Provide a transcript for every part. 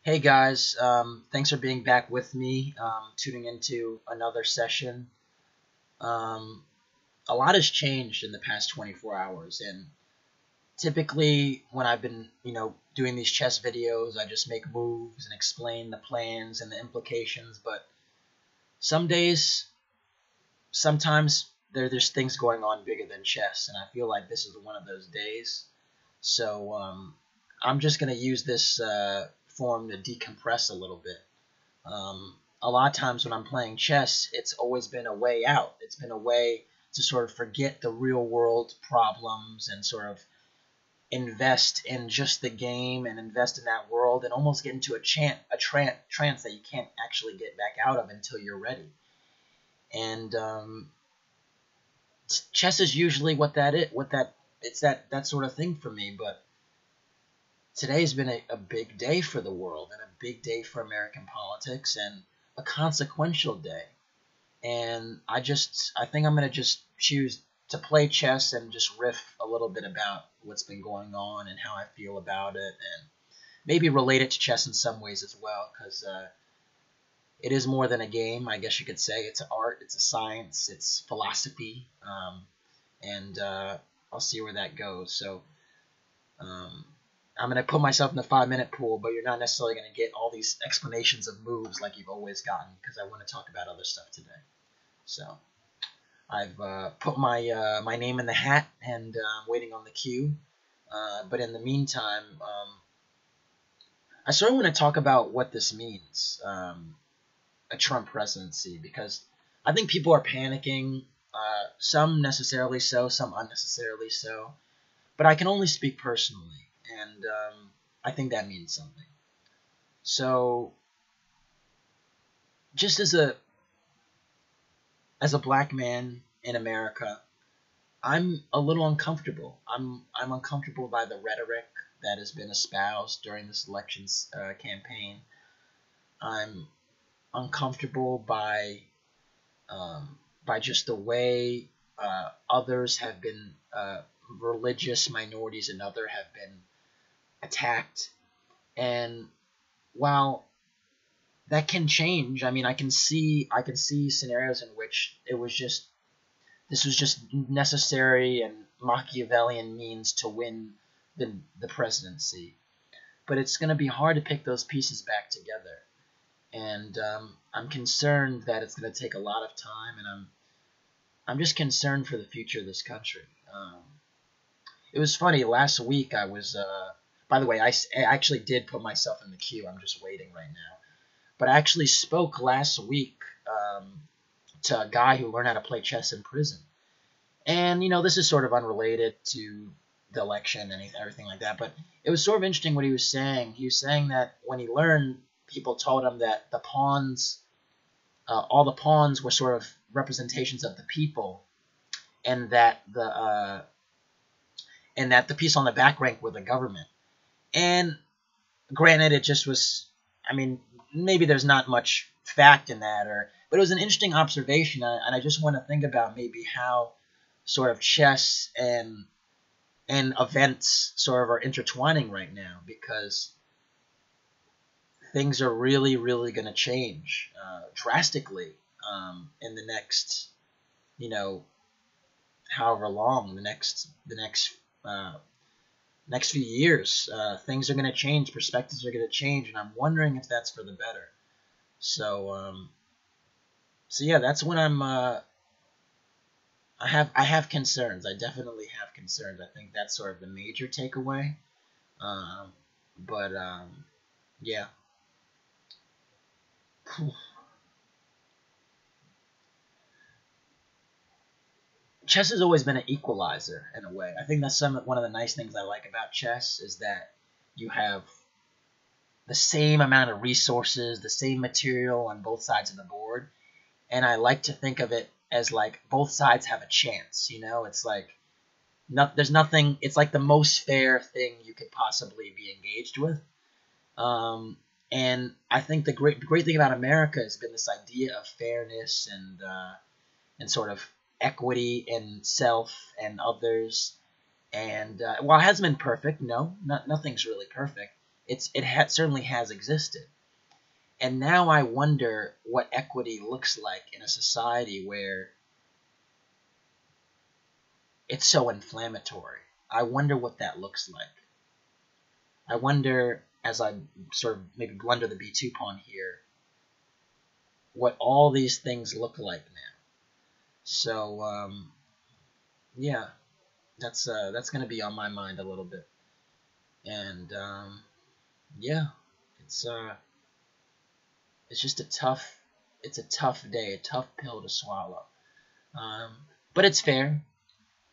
Hey guys, thanks for being back with me, tuning into another session. Um, a lot has changed in the past 24 hours, and typically when I've been, doing these chess videos, I just make moves and explain the plans and the implications. But some days, sometimes there's things going on bigger than chess, and I feel like this is one of those days. So I'm just gonna use this form to decompress a little bit. A lot of times when I'm playing chess, it's always been a way out. It's been a way to sort of forget the real world problems and sort of invest in just the game and invest in that world and almost get into a trance that you can't actually get back out of until you're ready. And chess is usually it's that sort of thing for me. But today's been a big day for the world and a big day for American politics and a consequential day. And I think I'm gonna just choose to play chess and just riff a little bit about what's been going on and how I feel about it, and maybe relate it to chess in some ways as well, because it is more than a game, I guess you could say. It's an art, it's a science, it's philosophy, and I'll see where that goes. So I'm going to put myself in the 5-minute pool, but you're not necessarily going to get all these explanations of moves like you've always gotten, because I want to talk about other stuff today. So I've put my name in the hat, and I'm waiting on the cue. But in the meantime, I sort of want to talk about what this means, a Trump presidency, because I think people are panicking, some necessarily so, some unnecessarily so. But I can only speak personally, and I think that means something. So, just as a black man in America, I'm a little uncomfortable. I'm uncomfortable by the rhetoric that has been espoused during this elections campaign. I'm uncomfortable by just the way others have been, religious minorities and other have been attacked. And while that can change, I mean, I can see scenarios in which this was just necessary and Machiavellian means to win the presidency. But it's going to be hard to pick those pieces back together. And I'm concerned that it's going to take a lot of time, and I'm just concerned for the future of this country. It was funny, last week I was, by the way, I actually did put myself in the queue. I'm just waiting right now. But I actually spoke last week to a guy who learned how to play chess in prison. And, this is sort of unrelated to the election and everything like that. But it was sort of interesting what he was saying. He was saying that when he learned, people told him that the pawns, all the pawns were sort of representations of the people, and that the piece on the back rank were the government. And granted, it just was, I mean, maybe there's not much fact in that, but it was an interesting observation, and I just want to think about maybe how sort of chess and events sort of are intertwining right now, because things are really, really going to change drastically in the next, however long, the next few years. Things are going to change, perspectives are going to change, and I'm wondering if that's for the better. So yeah, that's when I have concerns. I definitely have concerns. I think that's sort of the major takeaway. But yeah. Chess has always been an equalizer in a way. I think that's one of the nice things I like about chess, is that you have the same amount of resources, the same material on both sides of the board. And I like to think of it as like both sides have a chance. It's like there's nothing. It's like the most fair thing you could possibly be engaged with. And I think the great thing about America has been this idea of fairness and sort of equity in self and others. And while it hasn't been perfect, no, nothing's really perfect. certainly has existed. And now I wonder what equity looks like in a society where it's so inflammatory. I wonder what that looks like. I wonder, as I sort of maybe blunder the B2 pawn here, what all these things look like now. So, yeah, that's going to be on my mind a little bit. And, yeah, it's just a tough day, a tough pill to swallow. But it's fair.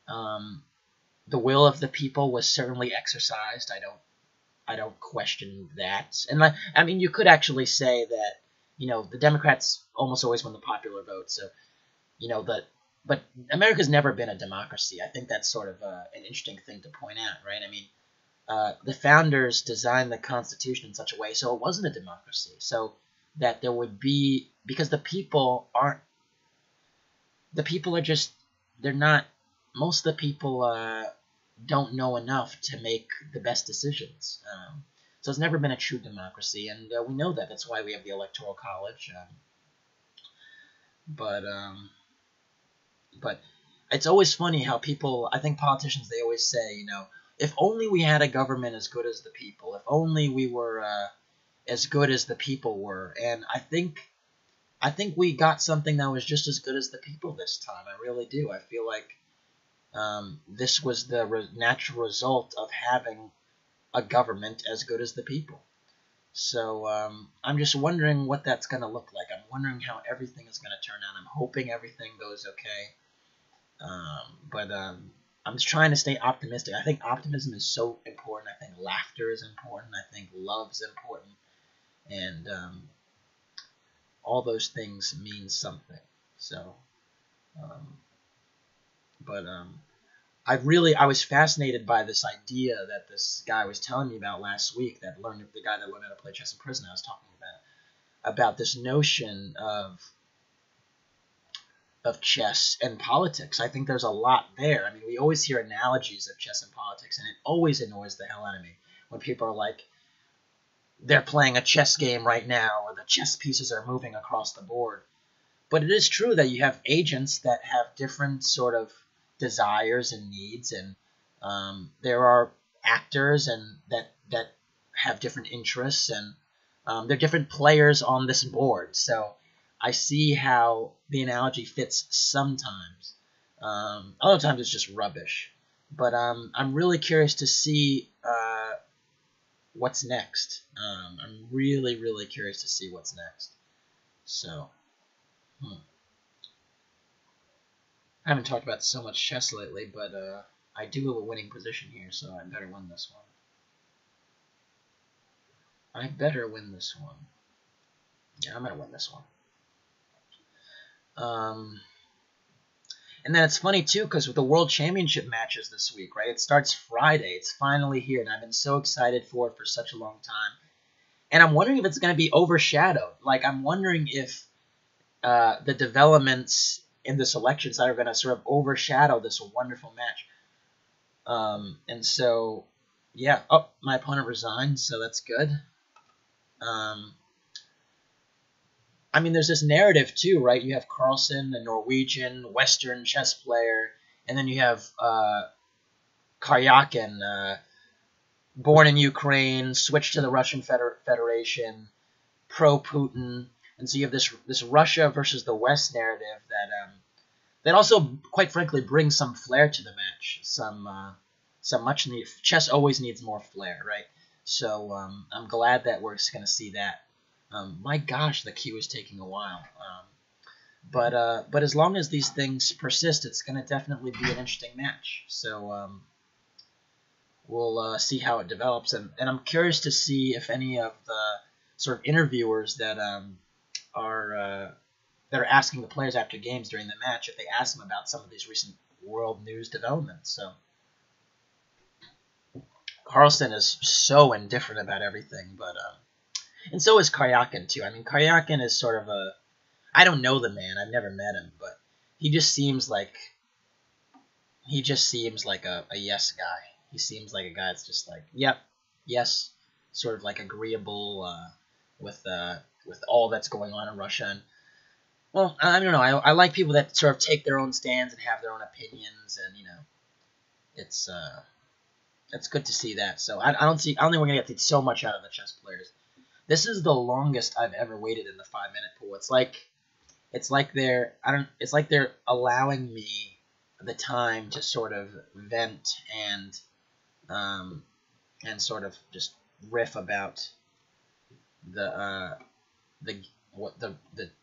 The will of the people was certainly exercised. I don't question that. And I mean, you could actually say that, the Democrats almost always win the popular vote. So, but America's never been a democracy. I think that's sort of an interesting thing to point out, right? I mean, the founders designed the Constitution in such a way so it wasn't a democracy. So that there would be, because the people are just, most of the people don't know enough to make the best decisions. So it's never been a true democracy, and we know that. That's why we have the Electoral College. But it's always funny how I think politicians, they always say, if only we had a government as good as the people, if only we were as good as the people were. And I think we got something that was just as good as the people this time. I really do. I feel like this was the natural result of having a government as good as the people. So I'm just wondering what that's going to look like. I'm wondering how everything is going to turn out. I'm hoping everything goes okay. But I'm just trying to stay optimistic. I think optimism is so important. I think laughter is important. I think love is important. And all those things mean something. So, I was fascinated by this idea that this guy was telling me about last week, the guy that learned how to play chess in prison I was talking about this notion of chess and politics. I think there's a lot there. I mean, we always hear analogies of chess and politics, and it always annoys the hell out of me when people are like, they're playing a chess game right now, or the chess pieces are moving across the board. But it is true that you have agents that have different sort of desires and needs, and there are actors and that have different interests, and they're different players on this board. So I see how the analogy fits sometimes. Other times it's just rubbish. But I'm really curious to see what's next. I'm really, really curious to see what's next. So, I haven't talked about so much chess lately, but I do have a winning position here, so I better win this one. I better win this one. Yeah, I'm going to win this one. And then it's funny, too, because with the World Championship matches this week, right? It starts Friday. It's finally here, and I've been so excited for it for such a long time. And I'm wondering if it's going to be overshadowed. Like, I'm wondering if the developments in this election side are going to sort of overshadow this wonderful match. And so, yeah. Oh, my opponent resigned, so that's good. I mean, there's this narrative, too, right? You have Carlsen, the Norwegian, Western chess player, and then you have Karyakin, born in Ukraine, switched to the Russian Federation, pro-Putin. And so you have this Russia versus the West narrative that also, quite frankly, brings some flair to the match. Some much need. Chess always needs more flair, right? So I'm glad that we're going to see that. My gosh, the queue is taking a while. But as long as these things persist, it's going to definitely be an interesting match. So we'll see how it develops, and I'm curious to see if any of the sort of interviewers that are asking the players after games during the match, if they ask them about some of these recent world news developments. So Carlsen is so indifferent about everything, but and so is Karyakin too. I mean, Karyakin is sort of I don't know the man. I've never met him, but he just seems like a yes guy. He seems like a guy that's just like, yep, yes, sort of like agreeable with all that's going on in Russia. And well, I don't know. I like people that sort of take their own stands and have their own opinions, and it's good to see that. So I don't think we're gonna get so much out of the chess players. This is the longest I've ever waited in the 5-minute pool. It's like they're allowing me the time to sort of vent and sort of just riff about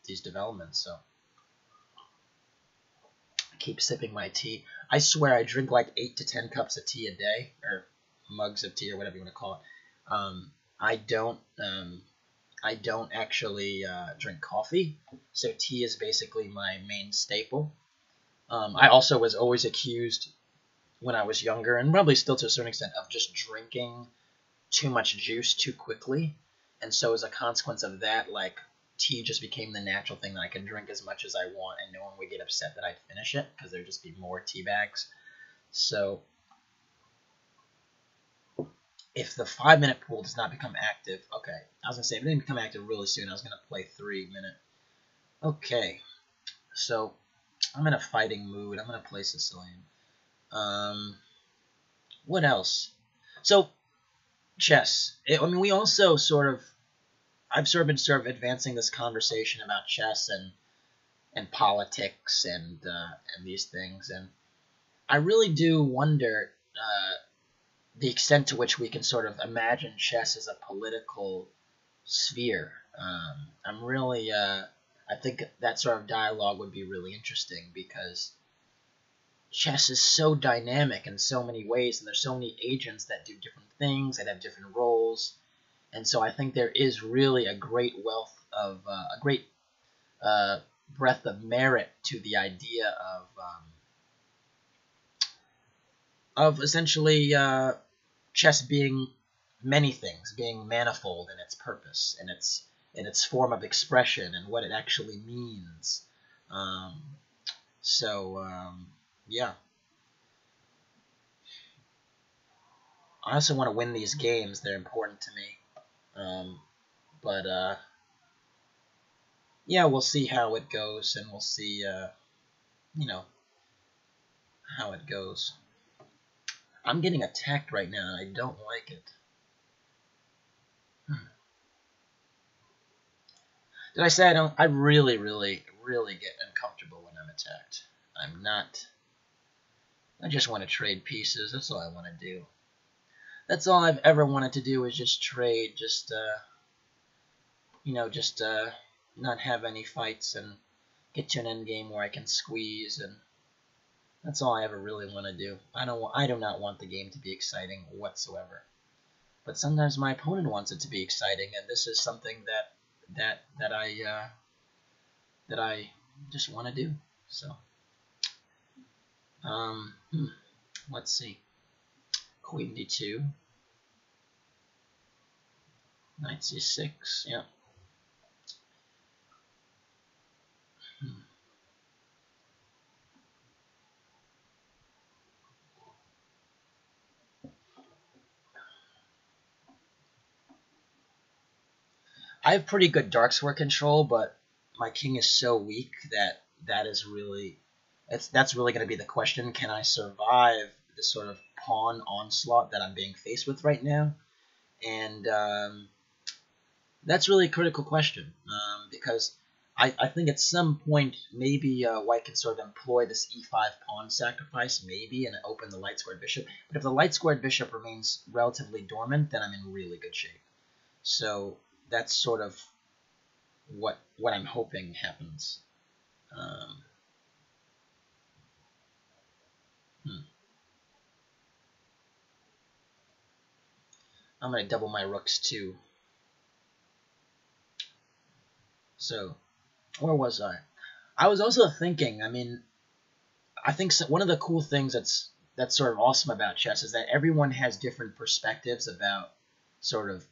these developments. So I keep sipping my tea. I swear I drink like 8 to 10 cups of tea a day, or mugs of tea, or whatever you want to call it. I don't actually drink coffee, so tea is basically my main staple. I also was always accused when I was younger, and probably still to a certain extent, of just drinking too much juice too quickly. And so as a consequence of that, like, tea just became the natural thing that I could drink as much as I want, and no one would get upset that I'd finish it, because there'd just be more tea bags. So if the 5-minute pool does not become active, okay, I was going to say, if it didn't become active really soon, I was going to play 3-minute. Okay, so I'm in a fighting mood. I'm going to play Sicilian. What else? So, chess. We also I've sort of been advancing this conversation about chess and politics and these things, and I really do wonder the extent to which we can sort of imagine chess as a political sphere. I'm really, I think that sort of dialogue would be really interesting, because chess is so dynamic in so many ways, and there's so many agents that do different things, that have different roles, and so I think there is really a great wealth of, a great breadth of merit to the idea of essentially chess being many things, being manifold in its purpose, and its form of expression, and what it actually means. Yeah. I also want to win these games. They're important to me. Yeah, we'll see how it goes, and we'll see, how it goes. I'm getting attacked right now, and I don't like it. Did I say I really, really, really get uncomfortable when I'm attacked. I'm not. I just want to trade pieces. That's all I want to do. That's all I've ever wanted to do, is just trade, just not have any fights and get to an end game where I can squeeze, and that's all I ever really want to do. I do not want the game to be exciting whatsoever. But sometimes my opponent wants it to be exciting, and this is something that I just want to do. So, let's see. Queen d2, knight c6. Yeah. I have pretty good dark square control, but my king is so weak that's really going to be the question. Can I survive this sort of pawn onslaught that I'm being faced with right now? And that's really a critical question, because I think at some point maybe white can sort of employ this e5 pawn sacrifice, maybe, and open the light squared bishop. But if the light squared bishop remains relatively dormant, then I'm in really good shape. So that's sort of what I'm hoping happens. I'm going to double my rooks too. So, where was I? I was also thinking, I think one of the cool things that's sort of awesome about chess is that everyone has different perspectives about sort of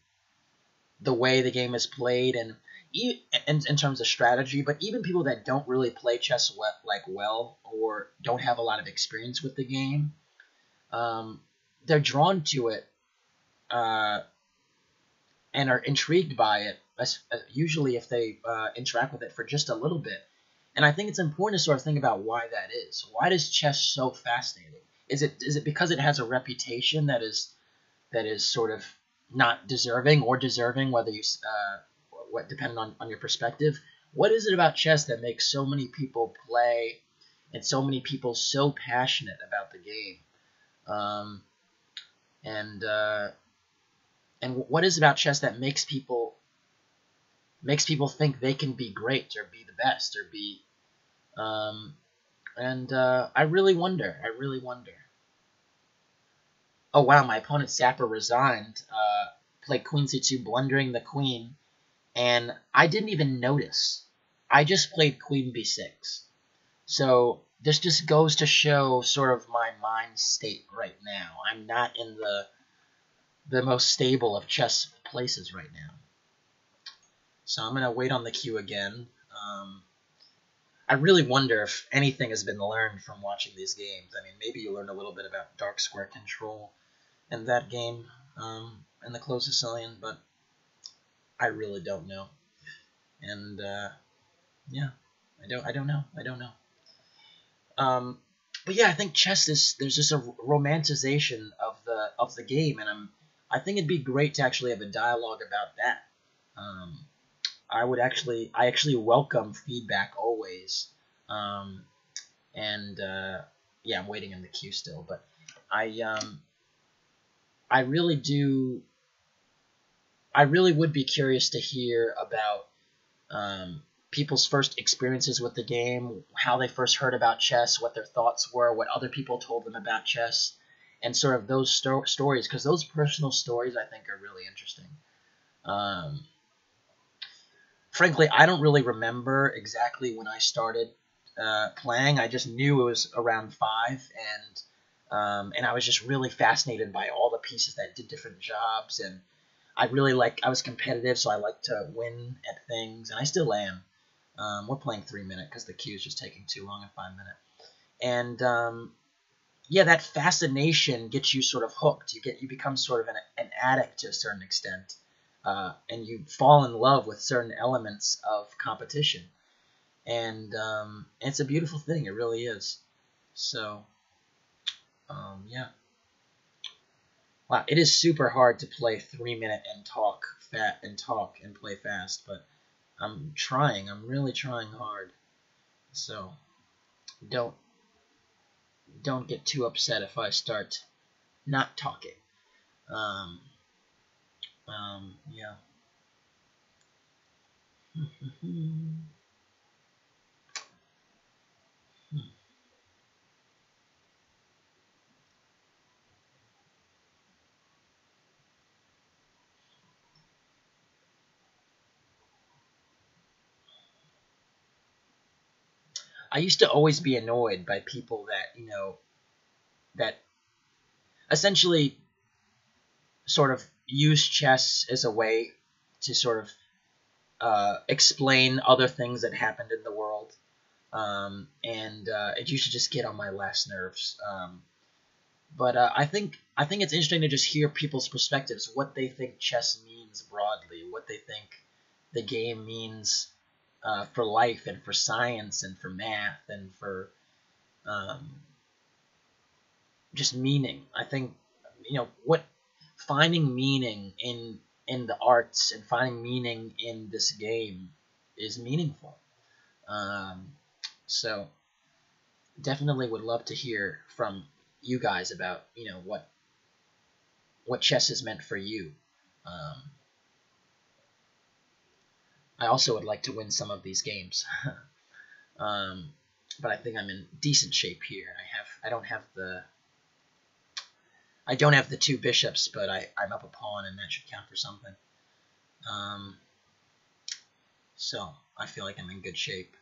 the way the game is played, and in terms of strategy. But even people that don't really play chess well, or don't have a lot of experience with the game, they're drawn to it and are intrigued by it, usually if they interact with it for just a little bit. And I think it's important to sort of think about why that is. Why is chess so fascinating? Is it because it has a reputation that is sort of not deserving or deserving, whether you what depending on your perspective? What is it about chess that makes so many people play and so many people so passionate about the game? Um, and and what is it about chess that makes people think they can be great or be the best or be and I really wonder. I really wonder. Oh wow, my opponent Sapper resigned. Played Queen C2, blundering the queen, and I didn't even notice. I just played Queen B6. So this just goes to show sort of my mind state right now. I'm not in the most stable of chess places right now. So I'm gonna wait on the queue again. I really wonder if anything has been learned from watching these games. I mean, maybe you learned a little bit about dark square control in that game, in the Close Sicilian, but I really don't know. And yeah, I don't know. I don't know. But yeah, I think chess is there's just a romanticization of the game, and I think it'd be great to actually have a dialogue about that. Um, I actually welcome feedback always. Um, and yeah, I'm waiting in the queue still, but I um, I really do. I really would be curious to hear about people's first experiences with the game, how they first heard about chess, what their thoughts were, what other people told them about chess, and sort of those stories, because those personal stories I think are really interesting. Um, Frankly, I don't really remember exactly when I started playing. I just knew it was around 5, and I was just really fascinated by all the pieces that did different jobs, and I was competitive, so I liked to win at things, and I still am. We're playing 3 minute because the queue is just taking too long in 5 minute, and yeah, that fascination gets you sort of hooked. You become sort of an addict to a certain extent, and you fall in love with certain elements of competition, and it's a beautiful thing. It really is. So yeah, wow, it is super hard to play 3 minute and talk fat and talk and play fast, but I'm trying. I'm really trying hard. So don't don't get too upset if I start not talking. Um, yeah. I used to always be annoyed by people that that essentially sort of use chess as a way to sort of explain other things that happened in the world, and it used to just get on my last nerves. But I think it's interesting to just hear people's perspectives, what they think chess means broadly, what they think the game means for life and for science and for math and for um, just meaning. I think what finding meaning in the arts and finding meaning in this game is meaningful. Um, so definitely would love to hear from you guys about what chess has meant for you. Um, I also would like to win some of these games, um, but I think I'm in decent shape here. I don't have the 2 bishops, but I'm up a pawn, and that should count for something. Um, so I feel like I'm in good shape.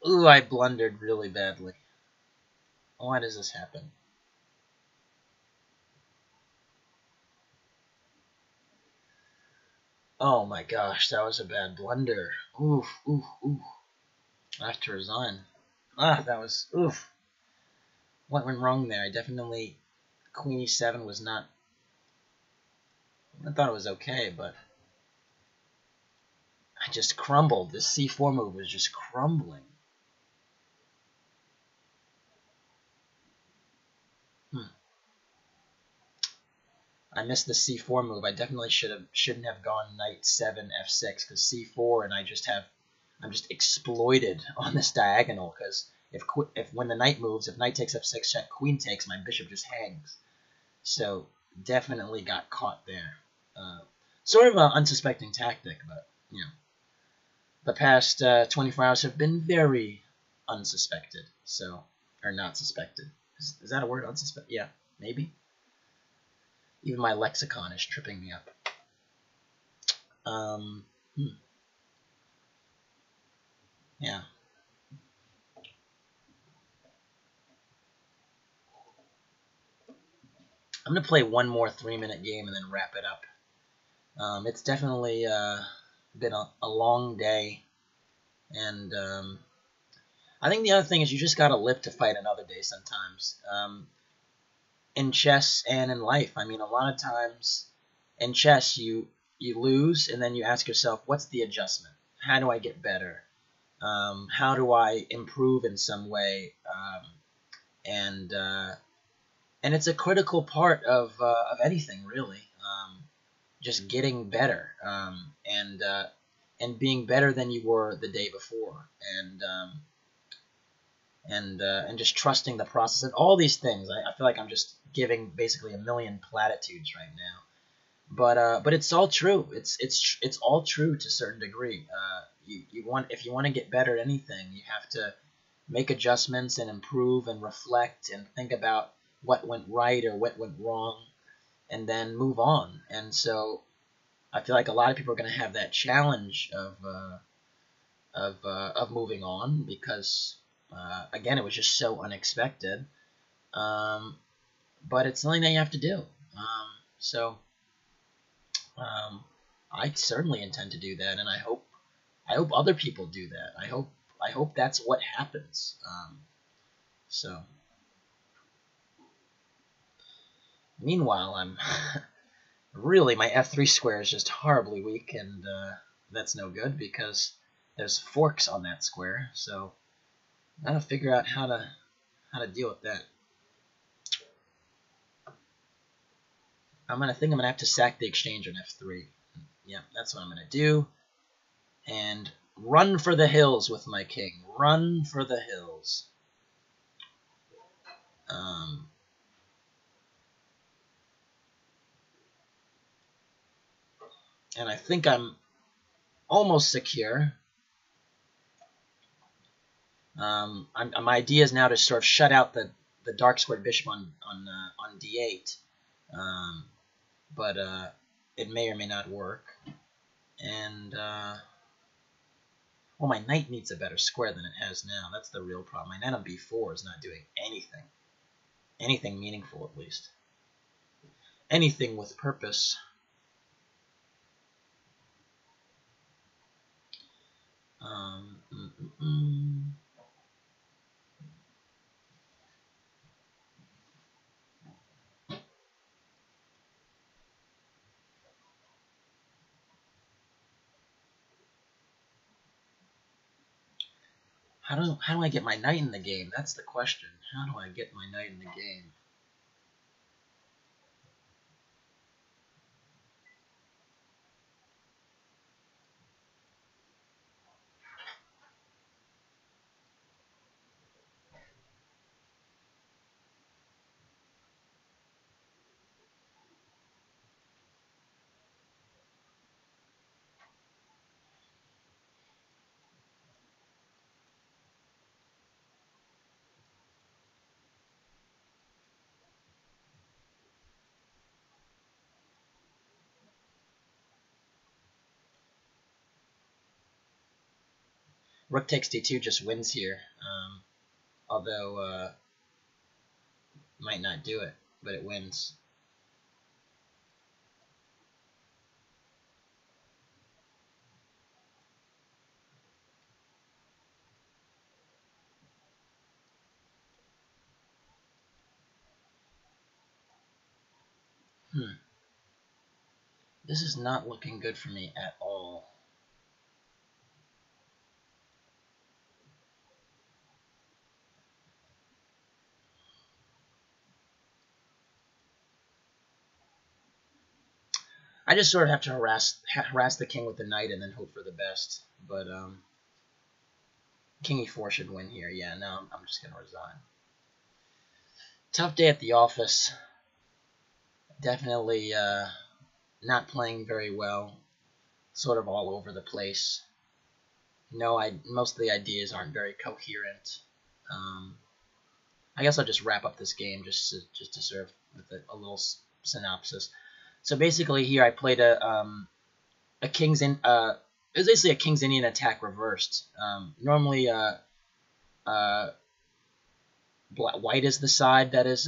Ooh, I blundered really badly. Why does this happen? Oh my gosh, that was a bad blunder. Oof, oof, oof. I have to resign. Ah, that was, oof. What went wrong there? I definitely, Queen e7 was not, I thought it was okay, but I just crumbled. This c4 move was just crumbling. I missed the c4 move. I definitely shouldn't have gone knight 7 f6 because c4 and I'm just exploited on this diagonal because if when the knight moves, if knight takes f6, check, queen takes, my bishop just hangs. So definitely got caught there. Sort of an unsuspecting tactic, but you know, the past 24 hours have been very unsuspected. So, or not suspected. Is that a word? Unsuspected? Yeah, maybe. Even my lexicon is tripping me up. Um, yeah. I'm going to play one more 3-minute game and then wrap it up. It's definitely been a long day. And I think the other thing is you just got to live to fight another day sometimes. In chess and in life. I mean, a lot of times in chess you lose and then you ask yourself, what's the adjustment? How do I get better? How do I improve in some way? And it's a critical part of anything, really. Just getting better and being better than you were the day before, and just trusting the process and all these things. I feel like I'm just giving basically a million platitudes right now, but it's all true. It's all true to a certain degree. If you want to get better at anything, you have to make adjustments and improve and reflect and think about what went right or what went wrong, and then move on. And so I feel like a lot of people are going to have that challenge of moving on because again, it was just so unexpected. But it's something that you have to do. So I certainly intend to do that, and I hope other people do that. I hope that's what happens. So meanwhile, I'm really, my f3 square is just horribly weak, and that's no good because there's forks on that square. So I gotta figure out how to deal with that. I think I'm gonna have to sack the exchange on f3. Yeah, that's what I'm gonna do. And run for the hills with my king. Run for the hills. And I think I'm almost secure. My idea is now to sort of shut out the dark squared bishop on d8, but it may or may not work. And well, my knight needs a better square than it has now. That's the real problem. My knight on b4 is not doing anything meaningful, at least. Anything with purpose. How do I get my knight in the game? That's the question. How do I get my knight in the game? Rook takes d2 just wins here. Although Might not do it, but it wins. This is not looking good for me at all. I just sort of have to harass the king with the knight and then hope for the best. But king e4 should win here. Yeah, no, I'm just going to resign. Tough day at the office. Definitely not playing very well. Sort of all over the place. No, most of the ideas aren't very coherent. I guess I'll just wrap up this game just to serve with a little synopsis. So basically, here I played a king's in. It was basically a king's Indian attack reversed. Normally, white is the side that is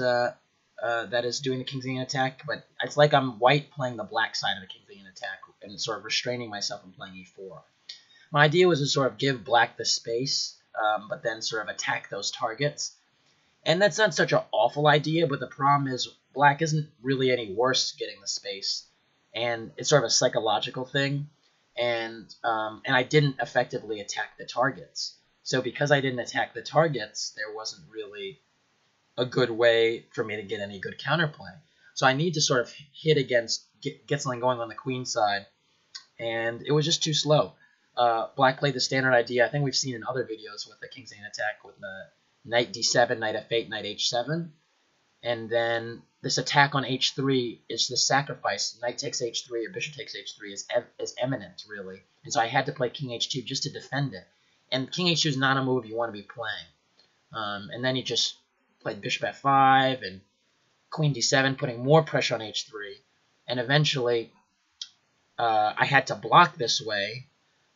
doing the king's Indian attack, but it's like I'm white playing the black side of the king's Indian attack and sort of restraining myself from playing e4. My idea was to sort of give black the space, but then sort of attack those targets. And that's not such an awful idea, but the problem is black isn't really any worse getting the space, and it's sort of a psychological thing. And I didn't effectively attack the targets. So because I didn't attack the targets, there wasn't really a good way for me to get any good counterplay. So I need to sort of hit against, get something going on the queen side, and it was just too slow. Black played the standard idea I think we've seen in other videos with the king's Indian attack with the knight d7, knight f8, knight h7. And then this attack on h3 is the sacrifice. Knight takes h3 or bishop takes h3 is eminent, really. And so I had to play king h2 just to defend it. And king h2 is not a move you want to be playing. And then he just played bishop f5 and queen d7, putting more pressure on h3. And eventually, I had to block this way,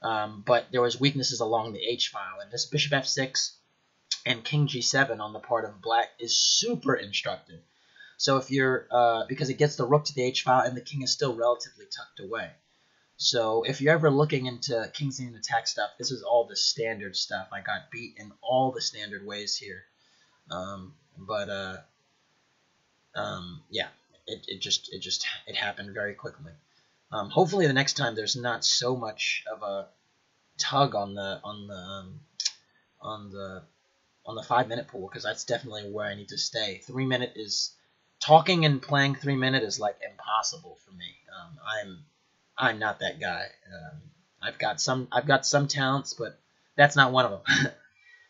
but there was weaknesses along the h-file. And this bishop f6 and king g7 on the part of black is super instructive. So if you're, because it gets the rook to the h-file and the king is still relatively tucked away. So if you're ever looking into king's Indian attack stuff, this is all the standard stuff. I got beat in all the standard ways here. Yeah, it happened very quickly. Hopefully the next time there's not so much of a tug on the 5-minute pool, because that's definitely where I need to stay. 3-minute is talking and playing 3-minute is like impossible for me. I'm not that guy. I've got some talents, but that's not one of them.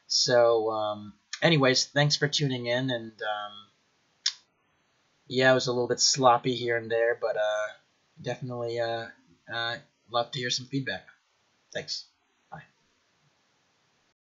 So anyways, thanks for tuning in, and yeah, it was a little bit sloppy here and there, but definitely love to hear some feedback. Thanks.